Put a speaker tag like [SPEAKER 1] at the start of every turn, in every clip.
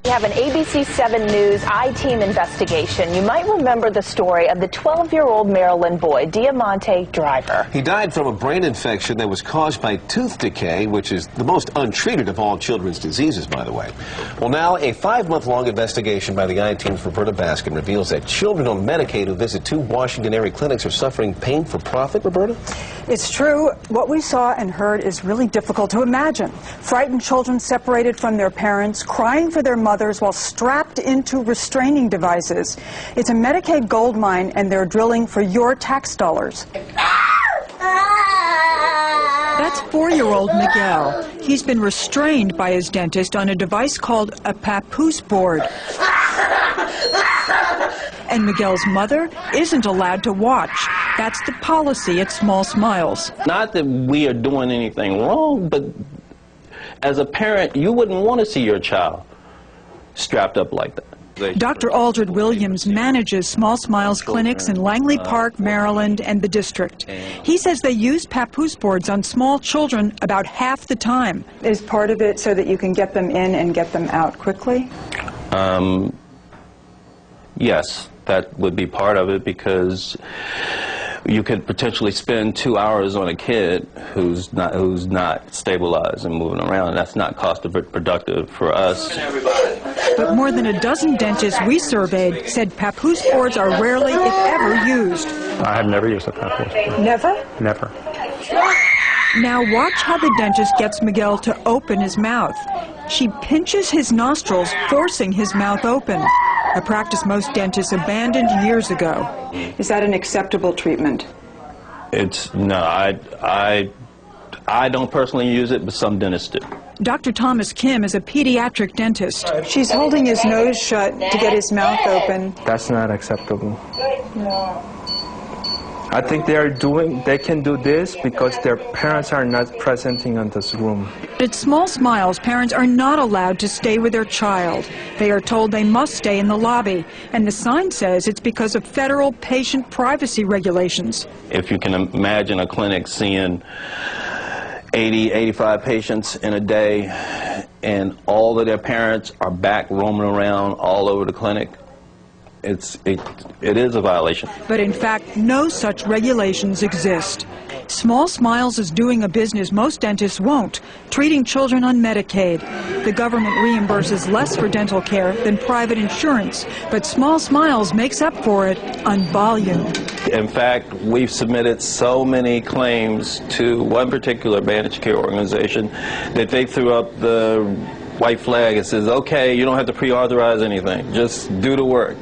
[SPEAKER 1] We have an ABC 7 News I-Team investigation. You might remember the story of the 12-year-old Maryland boy, Diamante Driver.
[SPEAKER 2] He died from a brain infection that was caused by tooth decay, which is the most untreated of all children's diseases, by the way. Well, now a 5-month-long investigation by the I-Team's Roberta Baskin reveals that children on Medicaid who visit 2 Washington area clinics are suffering pain for profit, Roberta?
[SPEAKER 3] It's true. What we saw and heard is really difficult to imagine. Frightened children separated from their parents, crying for their mothers while strapped into restraining devices. It's a Medicaid gold mine, and they're drilling for your tax dollars. That's 4-year-old Miguel. He's been restrained by his dentist on a device called a papoose board. And Miguel's mother isn't allowed to watch. That's the policy at Small Smiles.
[SPEAKER 4] Not that we are doing anything wrong, but as a parent, you wouldn't want to see your child strapped up like that.
[SPEAKER 3] Dr. Aldred Williams manages Small Smiles clinics in Langley Park, Maryland, and the district. He says they use papoose boards on small children about half the time. Is part of it so that you can get them in and get them out quickly?
[SPEAKER 4] Yes, that would be part of it, because you could potentially spend 2 hours on a kid who's not stabilized and moving around, and that's not cost productive for us.
[SPEAKER 3] But more than a dozen dentists we surveyed said papoose boards are rarely, if ever, used.
[SPEAKER 5] I have never used a papoose board.
[SPEAKER 3] Never?
[SPEAKER 5] Never.
[SPEAKER 3] Now watch how the dentist gets Miguel to open his mouth. She pinches his nostrils, forcing his mouth open, a practice most dentists abandoned years ago. Is that an acceptable treatment?
[SPEAKER 4] No, I don't personally use it, but some dentists do.
[SPEAKER 3] Dr. Thomas Kim is a pediatric dentist. She's holding his nose shut to get his mouth open.
[SPEAKER 5] That's not acceptable. I think they can do this because their parents are not presenting in this room.
[SPEAKER 3] At Small Smiles, parents are not allowed to stay with their child. They are told they must stay in the lobby, and the sign says it's because of federal patient privacy regulations.
[SPEAKER 4] If you can imagine a clinic seeing 80, 85 patients in a day, and all of their parents are back roaming around all over the clinic, it is a violation.
[SPEAKER 3] But in fact, no such regulations exist. Small Smiles is doing a business most dentists won't, treating children on Medicaid. The government reimburses less for dental care than private insurance, but Small Smiles makes up for it on volume.
[SPEAKER 4] In fact, we've submitted so many claims to one particular managed care organization that they threw up the white flag. It says, okay, you don't have to pre-authorize anything, just do the work,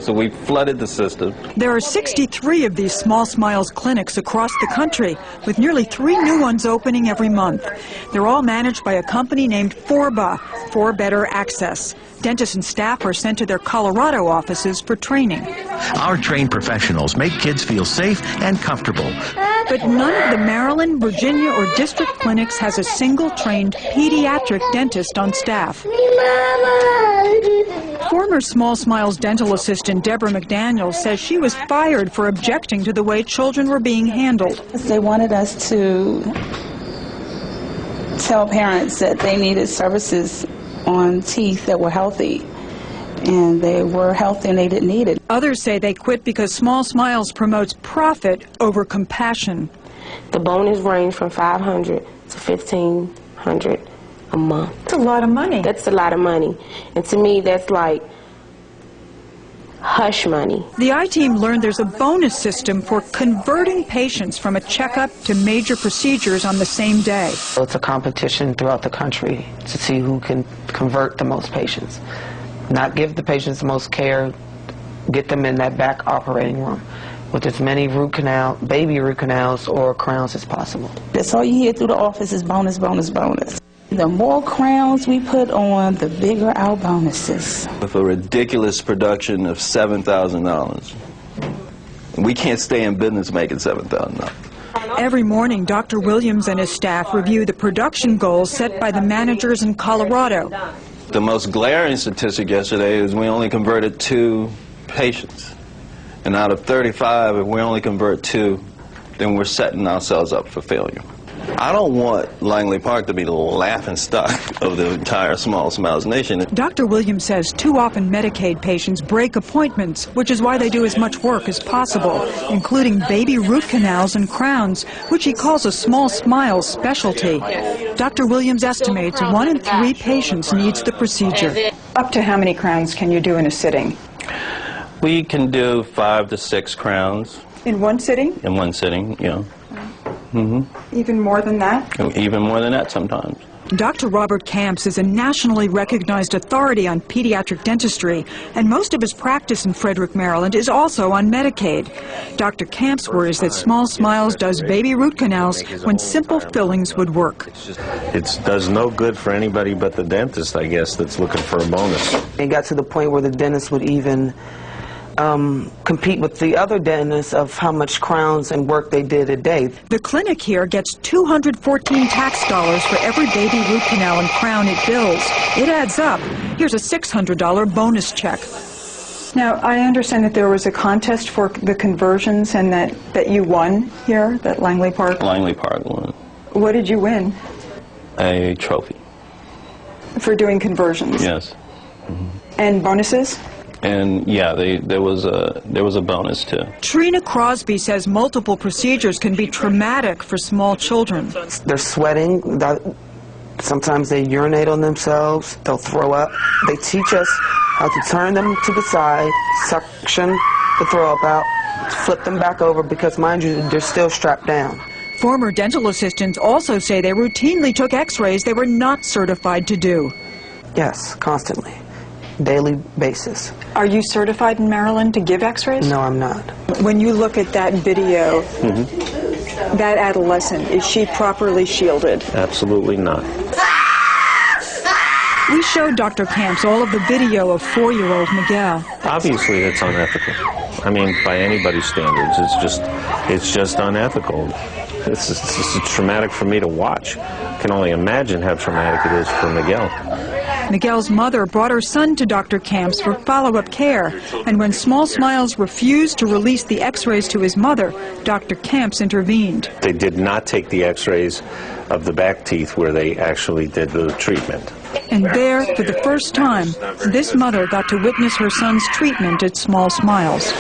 [SPEAKER 4] so we flooded the system.
[SPEAKER 3] There are 63 of these Small Smiles clinics across the country, with nearly 3 new ones opening every month. They're all managed by a company named Forba, For Better Access. Dentists and staff are sent to their Colorado offices for training.
[SPEAKER 6] Our trained professionals make kids feel safe and comfortable.
[SPEAKER 3] But none of the Maryland, Virginia, or district clinics has a single trained pediatric dentist on staff. Former Small Smiles dental assistant Deborah McDaniel says she was fired for objecting to the way children were being handled.
[SPEAKER 7] They wanted us to tell parents that they needed services on teeth that were healthy, and they were healthy and they didn't need it.
[SPEAKER 3] Others say they quit because Small Smiles promotes profit over compassion.
[SPEAKER 8] The bonuses range from $500 to $1,500 a month.
[SPEAKER 3] That's a lot of money.
[SPEAKER 8] That's a lot of money. And to me, that's like hush money.
[SPEAKER 3] The I-Team learned there's a bonus system for converting patients from a checkup to major procedures on the same day.
[SPEAKER 9] It's a competition throughout the country to see who can convert the most patients. Not give the patients the most care, get them in that back operating room with as many baby root canals or crowns as possible.
[SPEAKER 7] That's all you hear through the office is bonus, bonus, bonus. The more crowns we put on, the bigger our bonuses.
[SPEAKER 4] With a ridiculous production of $7,000, we can't stay in business making $7,000.
[SPEAKER 3] Every morning, Dr. Williams and his staff review the production goals set by the managers in Colorado.
[SPEAKER 4] The most glaring statistic yesterday is we only converted 2 patients. And out of 35, if we only convert 2, then we're setting ourselves up for failure. I don't want Langley Park to be the laughing stock of the entire Small Smiles Nation.
[SPEAKER 3] Dr. Williams says too often Medicaid patients break appointments, which is why they do as much work as possible, including baby root canals and crowns, which he calls a Small Smiles specialty. Dr. Williams estimates 1 in 3 patients needs the procedure.
[SPEAKER 10] Up to how many crowns can you do in a sitting?
[SPEAKER 4] We can do 5 to 6 crowns.
[SPEAKER 10] In one sitting?
[SPEAKER 4] In one sitting, yeah.
[SPEAKER 10] Even more than that?
[SPEAKER 4] Even more than that sometimes.
[SPEAKER 3] Dr. Robert Camps is a nationally recognized authority on pediatric dentistry, and most of his practice in Frederick, Maryland is also on Medicaid. Dr. Camps worries that Small Smiles does baby root canals when simple fillings would work.
[SPEAKER 11] It does no good for anybody but the dentist, I guess, that's looking for a bonus.
[SPEAKER 9] It got to the point where the dentist would even compete with the other dentists of how much crowns and work they did a day.
[SPEAKER 3] The clinic here gets $214 tax dollars for every baby root canal and crown it bills. It adds up. Here's a $600 bonus check.
[SPEAKER 10] Now, I understand that there was a contest for the conversions and that you won here at Langley Park.
[SPEAKER 4] Langley Park won.
[SPEAKER 10] What did you win?
[SPEAKER 4] A trophy.
[SPEAKER 10] For doing conversions?
[SPEAKER 4] Yes.
[SPEAKER 10] And bonuses?
[SPEAKER 4] And yeah, there was a bonus too.
[SPEAKER 3] Trina Crosby says multiple procedures can be traumatic for small children.
[SPEAKER 9] They're sweating. Sometimes they urinate on themselves. They'll throw up. They teach us how to turn them to the side, suction the throw up out, flip them back over because, mind you, they're still strapped down.
[SPEAKER 3] Former dental assistants also say they routinely took x-rays they were not certified to do.
[SPEAKER 9] Yes, constantly. Daily basis.
[SPEAKER 10] Are you certified in Maryland to give x-rays?
[SPEAKER 9] No, I'm not.
[SPEAKER 10] When you look at that video, that adolescent, is she properly shielded?
[SPEAKER 11] Absolutely not.
[SPEAKER 3] We showed Dr. Camps all of the video of 4-year-old Miguel.
[SPEAKER 11] Obviously, it's unethical. I mean, by anybody's standards, it's just unethical. It's just traumatic for me to watch. I can only imagine how traumatic it is for Miguel.
[SPEAKER 3] Miguel's mother brought her son to Dr. Camps for follow-up care, and when Small Smiles refused to release the x-rays to his mother, Dr. Camps intervened.
[SPEAKER 11] They did not take the x-rays of the back teeth where they actually did the treatment.
[SPEAKER 3] And there, for the first time, this mother got to witness her son's treatment at Small Smiles.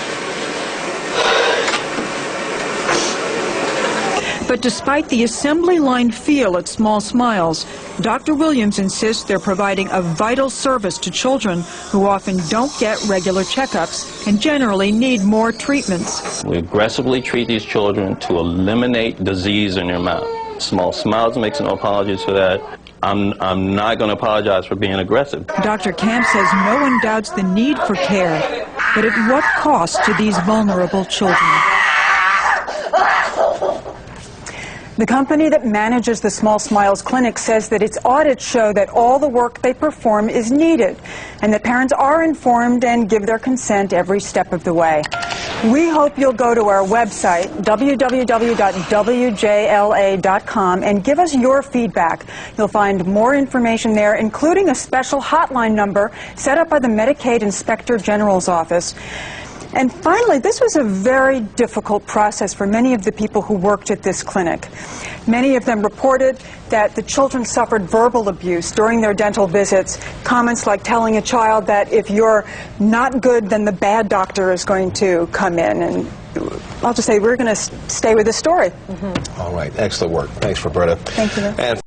[SPEAKER 3] But despite the assembly line feel at Small Smiles, Dr. Williams insists they're providing a vital service to children who often don't get regular checkups and generally need more treatments.
[SPEAKER 4] We aggressively treat these children to eliminate disease in their mouth. Small Smiles makes no apologies for that. I'm not going to apologize for being aggressive.
[SPEAKER 3] Dr. Camp says no one doubts the need for care, but at what cost to these vulnerable children?
[SPEAKER 10] The company that manages the Small Smiles Clinic says that its audits show that all the work they perform is needed and that parents are informed and give their consent every step of the way. We hope you'll go to our website, www.wjla.com, and give us your feedback. You'll find more information there, including a special hotline number set up by the Medicaid Inspector General's office. And finally, this was a very difficult process for many of the people who worked at this clinic. Many of them reported that the children suffered verbal abuse during their dental visits, comments like telling a child that if you're not good, then the bad doctor is going to come in. And I'll just say we're going to stay with this story.
[SPEAKER 2] All right. Excellent work. Thanks, Roberta.
[SPEAKER 10] Thank you.
[SPEAKER 2] And